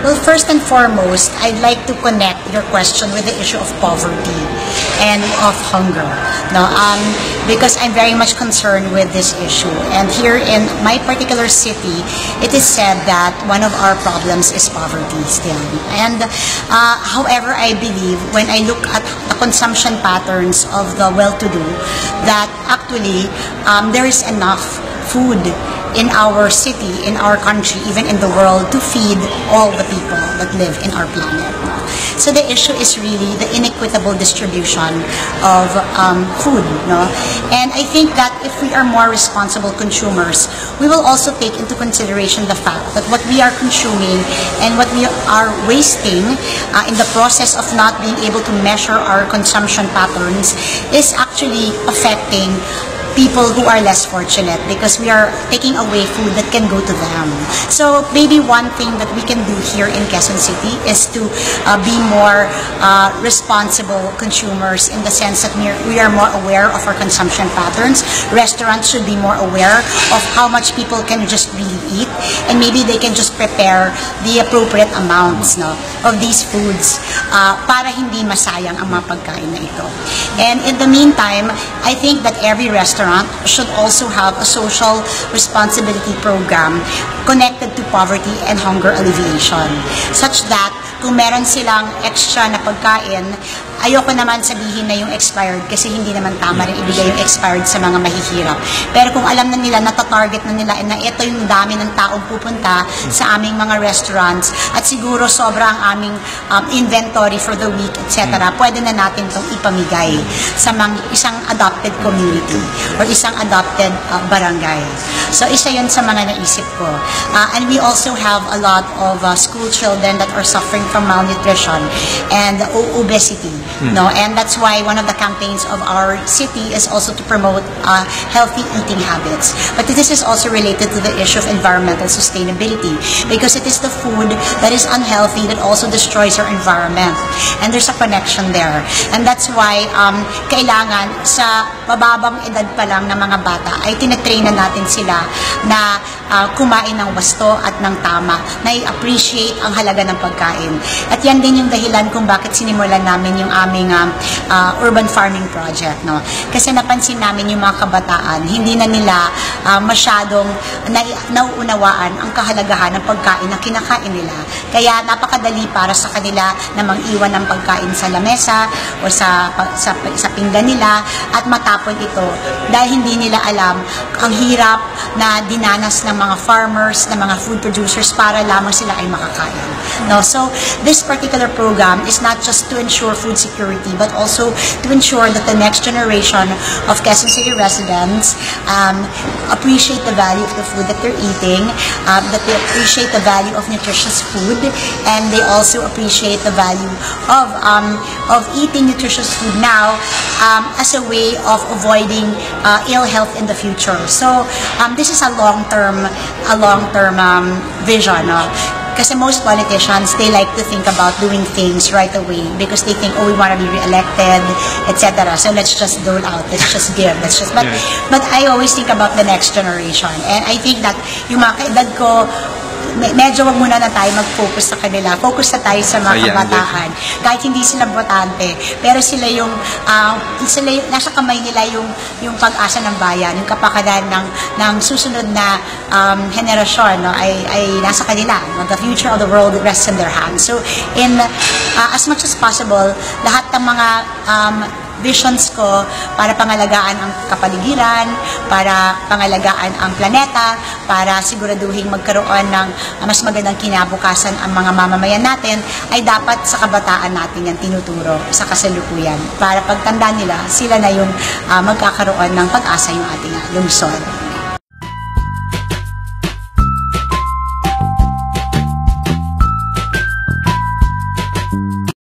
Well, first and foremost, I'd like to connect your question with the issue of poverty and of hunger. No, because I'm very much concerned with this issue. And here in my particular city, it is said that one of our problems is poverty still. And however, I believe when I look at the consumption patterns of the well-to-do, that actually there is enough food in our city, in our country, even in the world, to feed all the people that live in our planet. So the issue is really the inequitable distribution of food. No? And I think that if we are more responsible consumers, we will also take into consideration the fact that what we are consuming and what we are wasting in the process of not being able to measure our consumption patterns is actually affecting people who are less fortunate, because we are taking away food that can go to them. So maybe one thing that we can do here in Quezon City is to be more responsible consumers, in the sense that we are more aware of our consumption patterns. Restaurants should be more aware of how much people can just really eat, and maybe they can just prepare the appropriate amounts, no, of these foods para hindi masayang ang mga pagkain na ito. And in the meantime, I think that every restaurant should also have a social responsibility program connected to poverty and hunger alleviation, such that kung meron silang extra na pagkain, ayoko naman sabihin na yung expired, kasi hindi naman tama rin ibigay yung expired sa mga mahihirap. Pero kung alam na nila, natatarget na nila, na ito yung dami ng taong pupunta sa aming mga restaurants, at siguro sobra ang aming inventory for the week, etc., pwede na natin itong ipamigay sa isang adopted community or isang adopted barangay. So isa yun sa mga naisip ko. And we also have a lot of school children that are suffering from malnutrition and obesity. No, and that's why one of the campaigns of our city is also to promote healthy eating habits. But this is also related to the issue of environmental sustainability, because it is the food that is unhealthy that also destroys our environment, and there's a connection there. And that's why kailangan sa mababang edad pa lang ng mga bata ay tinetrain na natin sila na kumain ng wasto at ng tama, na i-appreciate ang halaga ng pagkain. At yan din yung dahilan kung bakit sinimulan namin yung aming urban farming project. No? Kasi napansin namin yung mga kabataan, hindi na nila masyadong nauunawaan ang kahalagahan ng pagkain na kinakain nila. Kaya napakadali para sa kanila na mag-iwan ng pagkain sa lamesa o sa pinggan nila at matapon ito, dahil hindi nila alam ang hirap na dinanas ng mga farmers, ng mga food producers para lamang sila ay makakain. No? So this particular program is not just to ensure food security, but also to ensure that the next generation of Quezon City residents appreciate the value of the food that they're eating, that they appreciate the value of nutritious food, and they also appreciate the value of eating nutritious food now as a way of avoiding ill health in the future. So this is a long-term vision. Kasi most politicians, they like to think about doing things right away because they think, oh, we want to be re-elected, etc. So let's just dole out, let's just give, but I always think about the next generation. And I think that yung mga kaedad ko, medyo wag muna na tayo mag-focus sa kanila. Focus na tayo sa mga kabataan. Kahit hindi sila botante, pero sila yung nasa kamay nila yung pag-asa ng bayan, yung kapakanan ng susunod na henerasyon, no, ay nasa kanila. No? The future of the world rests in their hands. So as much as possible, lahat ng mga visions ko para pangalagaan ang kapaligiran, para pangalagaan ang planeta, para siguraduhin magkaroon ng mas magandang kinabukasan ang mga mamamayan natin, ay dapat sa kabataan natin yan tinuturo sa kasalukuyan para pagtanda nila, sila na yung magkakaroon ng pag-asa yung ating lungsod.